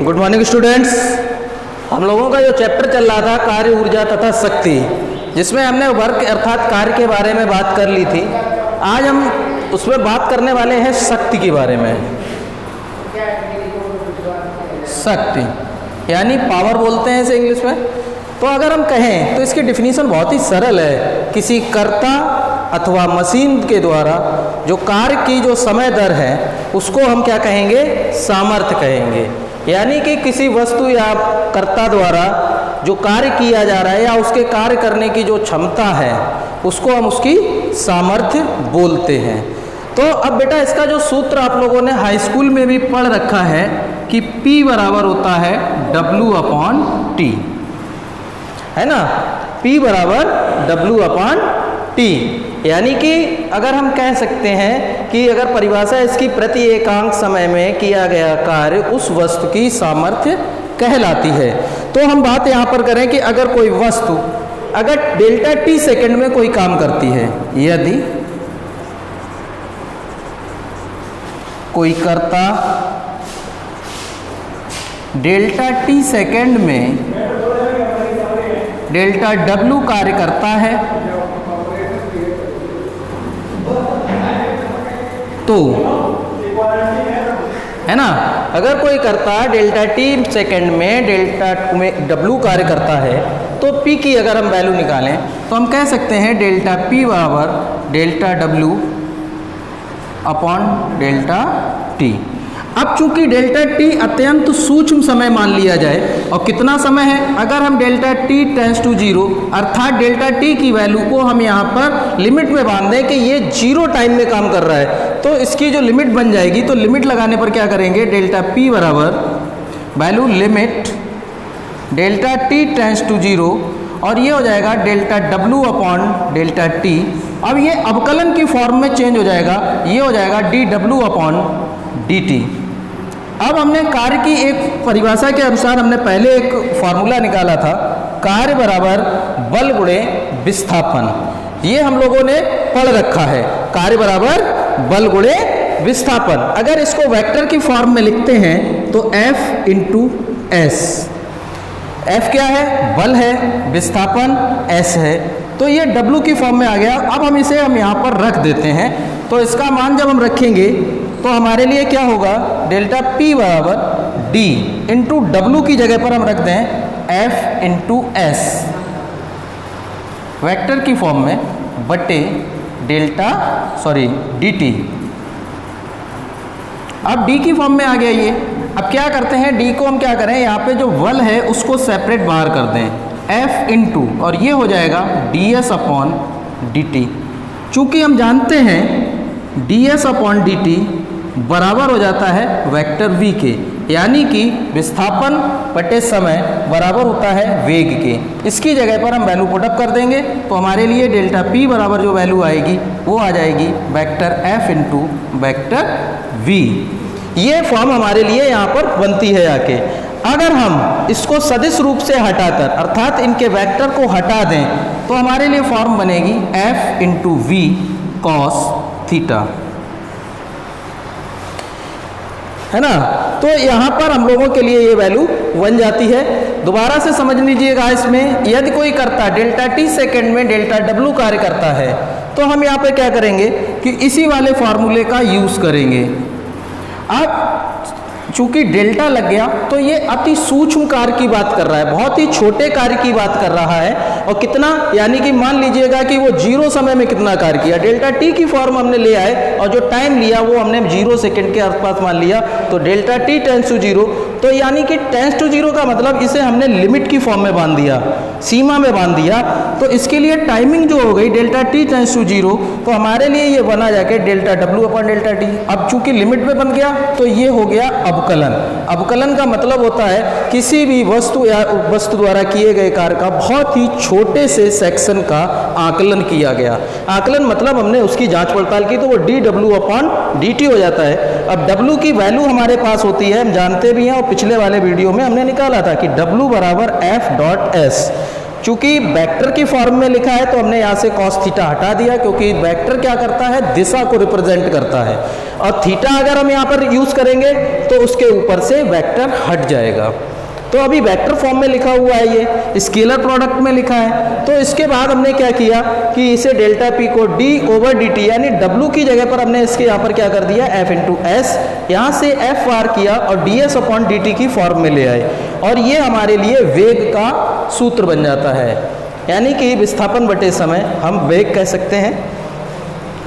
Good morning students. हम लोगों का जो चैप्टर चल रहा था कार्य, ऊर्जा तथा शक्ति, जिसमें हमने वर्क अर्थात कार्य के बारे में बात कर ली थी। आज हम उसमें बात करने वाले हैं शक्ति के बारे में। शक्ति यानी पावर बोलते हैं इसे इंग्लिश में। तो अगर हम कहें तो इसकी डिफिनीशन बहुत ही सरल है। किसी कर्ता अथवा मशीन के द्वारा जो कार्य की जो समय दर है उसको हम क्या कहेंगे? सामर्थ्य कहेंगे। यानी कि किसी वस्तु या कर्ता द्वारा जो कार्य किया जा रहा है या उसके कार्य करने की जो क्षमता है उसको हम उसकी सामर्थ्य बोलते हैं। तो अब बेटा इसका जो सूत्र आप लोगों ने हाई स्कूल में भी पढ़ रखा है कि P बराबर होता है W/T, है ना। P बराबर W/T, यानी कि अगर हम कह सकते हैं कि अगर परिभाषा इसकी प्रति एकांक समय में किया गया कार्य उस वस्तु की सामर्थ्य कहलाती है। तो हम बात यहाँ पर करें कि अगर कोई वस्तु अगर ΔT सेकंड में कोई काम करती है, यदि कोई कर्ता ΔT सेकंड में ΔW कार्य करता है तो, है ना, अगर कोई कर्ता ΔT सेकंड में ΔW कार्य करता है तो P की अगर हम वैल्यू निकालें तो हम कह सकते हैं ΔP बराबर ΔW/ΔT। अब चूंकि ΔT अत्यंत सूक्ष्म समय मान लिया जाए, और कितना समय है? अगर हम ΔT टेंड्स टू 0 अर्थात ΔT की वैल्यू को हम यहाँ पर लिमिट में बांध दें कि ये 0 टाइम में काम कर रहा है, तो इसकी जो लिमिट बन जाएगी, तो लिमिट लगाने पर क्या करेंगे? ΔP बराबर value limit ΔT tends to 0 और ये हो जाएगा ΔW/ΔT। अब ये अवकलन की फॉर्म में चेंज हो जाएगा, ये हो जाएगा dW/dt। अब हमने कार्य की एक परिभाषा के अनुसार हमने पहले एक फॉर्मूला निकाला था, कार्य बराबर बल गुणे विस्थापन। ये हम लोगों ने पढ़ रखा है, कार्य बराबर बल गुणे विस्थापन। अगर इसको वेक्टर की फॉर्म में लिखते हैं तो F × S। F क्या है? बल है, विस्थापन S है, तो ये W की फॉर्म में आ गया। अब हम इसे यहाँ पर रख देते हैं, तो इसका मान जब हम रखेंगे तो हमारे लिए क्या होगा? ΔP बराबर D × W की जगह पर हम रख दें F × S वेक्टर की फॉर्म में बटे dt। अब D की फॉर्म में आ गया ये। अब क्या करते हैं? D को हम क्या करें? यहाँ पे जो बल है उसको सेपरेट बाहर कर दें, F × और ये हो जाएगा ds/dt। चूंकि हम जानते हैं ds/dt बराबर हो जाता है वेक्टर v के, यानी कि विस्थापन बटे समय बराबर होता है वेग के। इसकी जगह पर हम वैल्यू पुट अप कर देंगे तो हमारे लिए ΔP बराबर जो वैल्यू आएगी वो आ जाएगी वेक्टर F × वेक्टर v। ये फॉर्म हमारे लिए यहाँ पर बनती है आके। अगर हम इसको सदिश रूप से हटाकर अर्थात इनके वेक्टर को हटा दें तो हमारे लिए फॉर्म बनेगी F × v cos थीटा, है ना। तो यहाँ पर हम लोगों के लिए ये वैल्यू बन जाती है। दोबारा से समझ लीजिएगा, इसमें यदि कोई कर्ता ΔT सेकंड में ΔW कार्य करता है तो हम यहाँ पे क्या करेंगे कि इसी वाले फॉर्मूले का यूज़ करेंगे। अब चूंकि डेल्टा लग गया तो ये अति सूक्ष्म कार्य की बात कर रहा है, बहुत ही छोटे कार्य की बात कर रहा है। और कितना? यानी कि मान लीजिएगा कि वो 0 समय में कितना कार्य किया। ΔT की फॉर्म हमने ले आए और जो टाइम लिया वो हमने 0 सेकंड के आसपास मान लिया, तो ΔT टेंड्स टू 0। तो यानी कि टेंड्स टू 0 का मतलब इसे हमने लिमिट की फॉर्म में बांध दिया, सीमा में बांध दिया। तो इसके लिए टाइमिंग जो हो गई ΔT टेंड्स टू 0, तो हमारे लिए ये बना जाके ΔW/ΔT। अब चूंकि लिमिट में बन गया तो ये हो गया अवकलन। अवकलन का मतलब होता है किसी भी वस्तु या वस्तु द्वारा किए गए कार्य का बहुत ही छोटे से सेक्शन का आकलन किया गया। आकलन मतलब हमने उसकी जांच पड़ताल की तो वो dW/dt हो जाता है। अब W की वैल्यू हमारे पास होती है, हम जानते भी हैं, और पिछले वाले वीडियो में हमने निकाला था कि W बराबर F.S। चूंकि वेक्टर की फॉर्म में लिखा है तो हमने यहाँ से cos थीटा हटा दिया, क्योंकि वेक्टर क्या करता है, दिशा को रिप्रेजेंट करता है, और थीटा अगर हम यहाँ पर यूज करेंगे तो उसके ऊपर से वेक्टर हट जाएगा। तो अभी वेक्टर फॉर्म में लिखा हुआ है, ये स्केलर प्रोडक्ट में लिखा है। तो इसके बाद हमने क्या किया कि इसे डेल्टा पी को डी ओवर डी टी यानी डब्लू की जगह पर हमने इसके यहाँ पर क्या कर दिया, एफ इंटू एस, यहाँ से एफ आर किया और D S upon D T की फॉर्म में ले आए, और ये हमारे लिए वेग का सूत्र बन जाता है, यानी कि विस्थापन बटे समय हम वेग कह सकते हैं।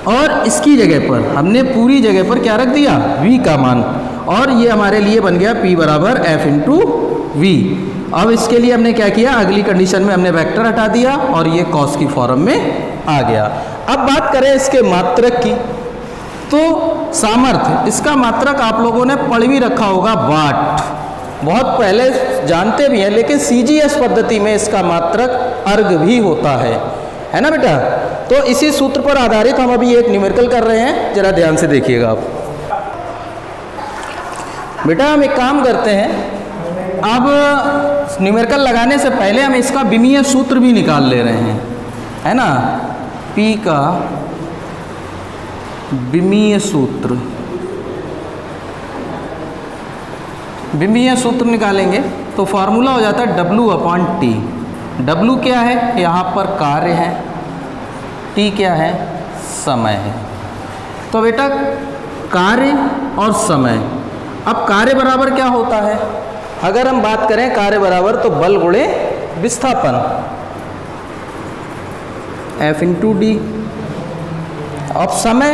और इसकी जगह पर हमने पूरी जगह पर क्या रख दिया, v का मान, और ये हमारे लिए बन गया p बराबर एफ इंटू वी। अब इसके लिए हमने क्या किया, अगली कंडीशन में हमने वेक्टर हटा दिया और ये कॉस की फॉर्म में आ गया। अब बात करें इसके मात्रक की, तो सामर्थ्य, इसका मात्रक आप लोगों ने पढ़ भी रखा होगा, वाट, बहुत पहले जानते भी हैं, लेकिन सीजीएस पद्धति में इसका मात्रक अर्ग भी होता है ना बेटा। तो इसी सूत्र पर आधारित हम अभी एक न्यूमेरिकल कर रहे हैं, जरा ध्यान से देखिएगा आप। बेटा हम एक काम करते हैं, अब न्यूमेरिकल लगाने से पहले हम इसका विमीय सूत्र भी निकाल ले रहे हैं, है ना। P का विमीय सूत्र, विमीय सूत्र निकालेंगे तो फॉर्मूला हो जाता है W अपॉन टी। W क्या है, यहाँ पर कार्य है, T क्या है, समय है। तो बेटा कार्य और समय, अब कार्य बराबर क्या होता है, अगर हम बात करें कार्य बराबर तो बल गुणे विस्थापन, F इंटू डी। अब समय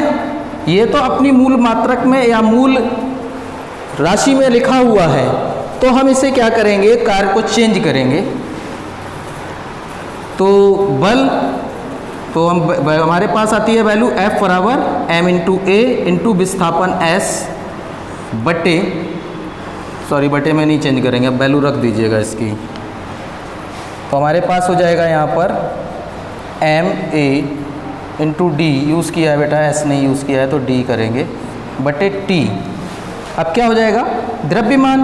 ये तो अपनी मूल मात्रक में या मूल राशि में लिखा हुआ है, तो हम इसे क्या करेंगे, कार्य को चेंज करेंगे। तो बल, तो हमारे पास आती है वैल्यू F बराबर m इंटू ए इंटू विस्थापन S बटे, सॉरी बटे में नहीं चेंज करेंगे, अब वैल्यू रख दीजिएगा इसकी। तो हमारे पास हो जाएगा यहाँ पर M A into D, use किया है बेटा, एस नहीं यूज़ किया है तो डी करेंगे, बटे टी। अब क्या हो जाएगा, द्रव्यमान,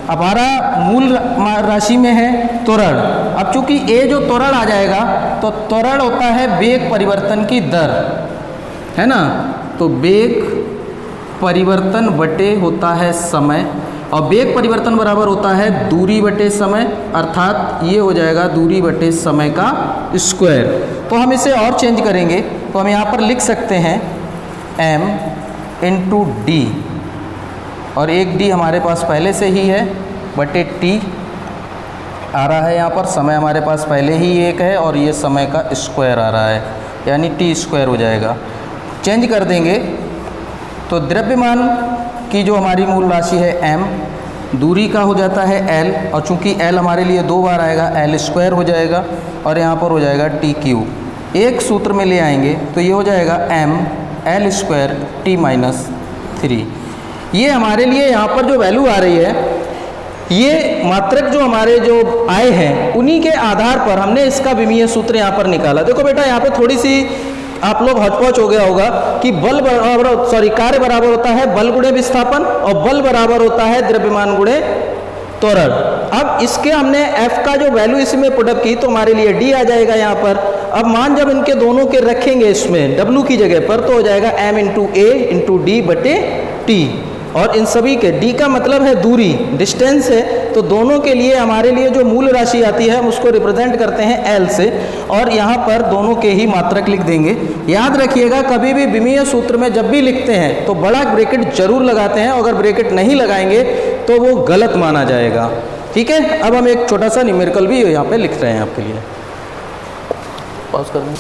अब हमारा मूल राशि में है त्वरण। अब चूंकि ए जो त्वरण आ जाएगा तो त्वरण होता है वेग परिवर्तन की दर, है ना। तो वेग परिवर्तन बटे होता है समय, और वेग परिवर्तन बराबर होता है दूरी बटे समय, अर्थात ये हो जाएगा दूरी बटे समय का स्क्वायर। तो हम इसे और चेंज करेंगे तो हम यहाँ पर लिख सकते हैं m इंटू डी, और एक डी हमारे पास पहले से ही है, बटे टी आ रहा है यहाँ पर, समय हमारे पास पहले ही एक है और ये समय का स्क्वायर आ रहा है, यानी टी स्क्वायर हो जाएगा। चेंज कर देंगे तो द्रव्यमान की जो हमारी मूल राशि है m, दूरी का हो जाता है l, और चूंकि l हमारे लिए दो बार आएगा l स्क्वायर हो जाएगा, और यहाँ पर हो जाएगा टी क्यूब। एक सूत्र में ले आएंगे तो ये हो जाएगा m l square T minus 3। ये हमारे लिए यहाँ पर जो वैल्यू आ रही है, ये मात्रक जो हमारे जो आए हैं उन्हीं के आधार पर हमने इसका विमीय सूत्र यहाँ पर निकाला। देखो बेटा यहाँ पे थोड़ी सी आप लोग हौच-पौच हो गया होगा कि बल बराबर, सॉरी कार्य बराबर होता है बल गुणे विस्थापन, और बल बराबर होता है द्रव्यमान गुणे त्वरण। अब इसके हमने F का जो वैल्यू इसमें पुटअप की तो हमारे लिए D आ जाएगा यहाँ पर। अब मान जब इनके दोनों के रखेंगे इसमें W की जगह पर तो हो जाएगा m इंटू ए इंटू डी बटे टी, और इन सभी के D का मतलब है दूरी, डिस्टेंस है, तो दोनों के लिए हमारे लिए जो मूल राशि आती है हम उसको रिप्रेजेंट करते हैं L से, और यहाँ पर दोनों के ही मात्रक लिख देंगे। याद रखिएगा कभी भी विमीय सूत्र में जब भी लिखते हैं तो बड़ा ब्रैकेट जरूर लगाते हैं, अगर ब्रैकेट नहीं लगाएंगे तो वो गलत माना जाएगा। ठीक है, अब हम एक छोटा सा न्यूमेरिकल भी यहाँ पे लिख रहे हैं आपके लिए, पॉज कर दें।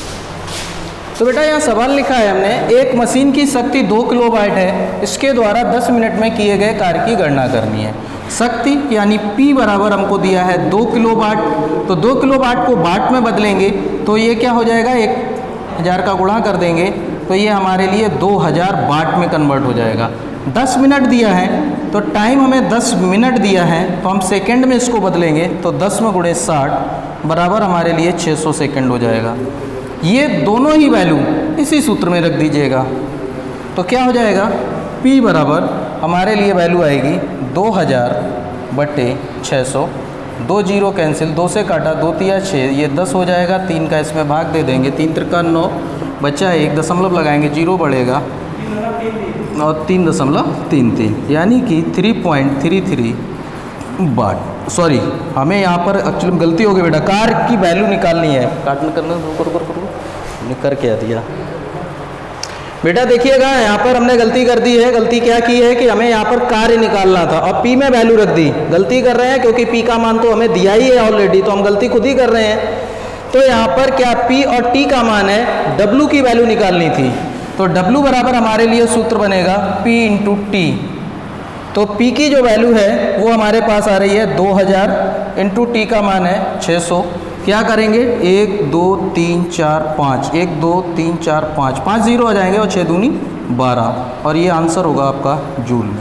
तो बेटा यहाँ सवाल लिखा है हमने, एक मशीन की शक्ति 2 किलोवाट है, इसके द्वारा 10 मिनट में किए गए कार्य की गणना करनी है। शक्ति यानी P बराबर हमको दिया है 2 किलोवाट, तो 2 किलोवाट को वाट में बदलेंगे तो ये क्या हो जाएगा, 1000 का गुणा कर देंगे तो ये हमारे लिए 2000 वाट में कन्वर्ट हो जाएगा। 10 मिनट दिया है तो टाइम हमें 10 मिनट दिया है, तो हम सेकेंड में इसको बदलेंगे तो 10 में गुणे 60 बराबर हमारे लिए 600 सेकेंड हो जाएगा। ये दोनों ही वैल्यू इसी सूत्र में रख दीजिएगा तो क्या हो जाएगा, P बराबर हमारे लिए वैल्यू आएगी 2000 बटे 600 2 जीरो कैंसिल, 2 से काटा, 2 तिया 6, ये 10 हो जाएगा, 3 का इसमें भाग दे देंगे, 3 त्रिका 9, बचा 1, दशमलव लगाएंगे, 0 बढ़ेगा और 3.33, यानी कि 3.33 वाट। सॉरी, हमें यहाँ पर एक्चुअली गलती हो गई बेटा, कार की वैल्यू निकालनी है। काटना करना कर क्या दिया बेटा, देखिएगा यहाँ पर हमने गलती कर दी है। गलती क्या की है कि हमें यहाँ पर कार्य निकालना था और पी में वैल्यू रख दी। गलती कर रहे हैं क्योंकि पी का मान तो हमें दिया ही है ऑलरेडी, तो हम गलती खुद ही कर रहे हैं। तो यहाँ पर क्या पी और टी का मान है, डब्लू की वैल्यू निकालनी थी। तो डब्लू बराबर हमारे लिए सूत्र बनेगा पी इंटू टी। तो पी की जो वैल्यू है वो हमारे पास आ रही है 2000 इंटू टी का मान है 600। क्या करेंगे, 1 2 3 4 5, 1 2 3 4 5, 5 जीरो आ जाएंगे और 6 दूनी 12, और ये आंसर होगा आपका जूल में।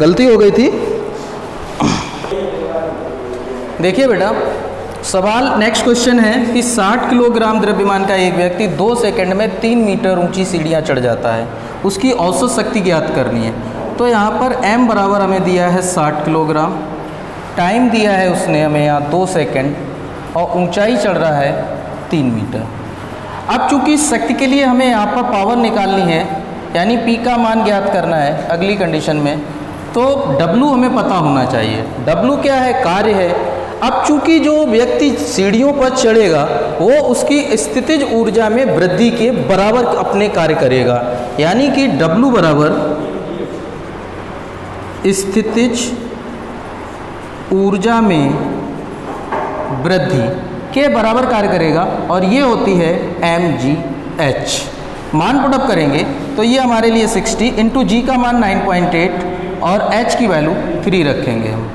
गलती हो गई थी। देखिए बेटा, सवाल नेक्स्ट क्वेश्चन है कि 60 किलोग्राम द्रव्यमान का एक व्यक्ति 2 सेकंड में 3 मीटर ऊंची सीढ़ियां चढ़ जाता है, उसकी औसत शक्ति ज्ञात करनी है। तो यहाँ पर m बराबर हमें दिया है 60 किलोग्राम, टाइम दिया है उसने हमें यहाँ 2 सेकंड, और ऊंचाई चढ़ रहा है 3 मीटर। अब चूंकि शक्ति के लिए हमें यहाँ पर पावर निकालनी है, यानी p का मान ज्ञात करना है अगली कंडीशन में, तो w हमें पता होना चाहिए। w क्या है, कार्य है। अब चूंकि जो व्यक्ति सीढ़ियों पर चढ़ेगा वो उसकी स्थितिज ऊर्जा में वृद्धि के बराबर अपने कार्य करेगा, यानी कि w बराबर स्थितिज ऊर्जा में वृद्धि के बराबर कार्य करेगा, और ये होती है mgh। मान पुटअप करेंगे तो ये हमारे लिए 60 इंटू जी का मान 9.8 और h की वैल्यू 3 रखेंगे हम।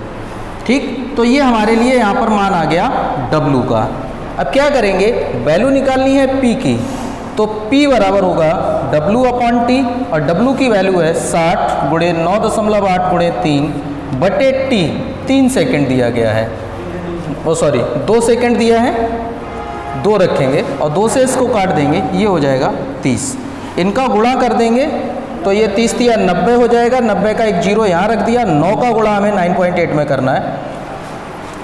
ठीक, तो ये हमारे लिए यहाँ पर मान आ गया w का। अब क्या करेंगे, वैल्यू निकालनी है p की, तो p बराबर होगा w अपॉन टी, और w की वैल्यू है 60 गुणे 9.8 गुणे 3 बटे t। 3 सेकंड दिया गया है, ओ सॉरी 2 सेकंड दिया है, 2 रखेंगे और 2 से इसको काट देंगे, ये हो जाएगा 30। इनका गुणा कर देंगे तो ये 30 दिया 90 हो जाएगा, 90 का एक जीरो यहाँ रख दिया, 9 का गुणा हमें 9.8 में करना है।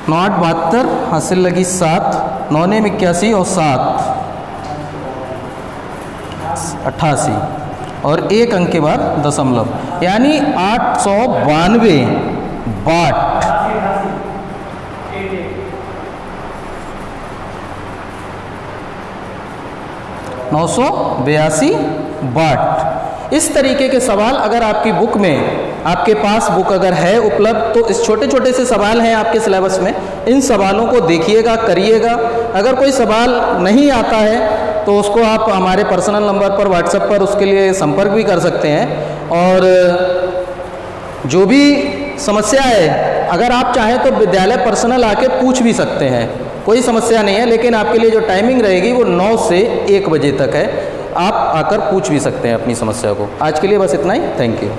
9 8 72, हासिल लगी 7, 9 ने 81 और 7 88, और एक अंक के बाद दशमलव, यानी 892 वाट। 982 वाट। इस तरीके के सवाल अगर आपकी बुक में, आपके पास बुक अगर है उपलब्ध, तो इस छोटे छोटे से सवाल हैं आपके सिलेबस में, इन सवालों को देखिएगा, करिएगा। अगर कोई सवाल नहीं आता है तो उसको आप हमारे पर्सनल नंबर पर व्हाट्सएप पर उसके लिए संपर्क भी कर सकते हैं। और जो भी समस्या है, अगर आप चाहें तो विद्यालय पर्सनल आके पूछ भी सकते हैं, कोई समस्या नहीं है। लेकिन आपके लिए जो टाइमिंग रहेगी वो 9 से 1 बजे तक है, आप आकर पूछ भी सकते हैं अपनी समस्या को। आज के लिए बस इतना ही, थैंक यू।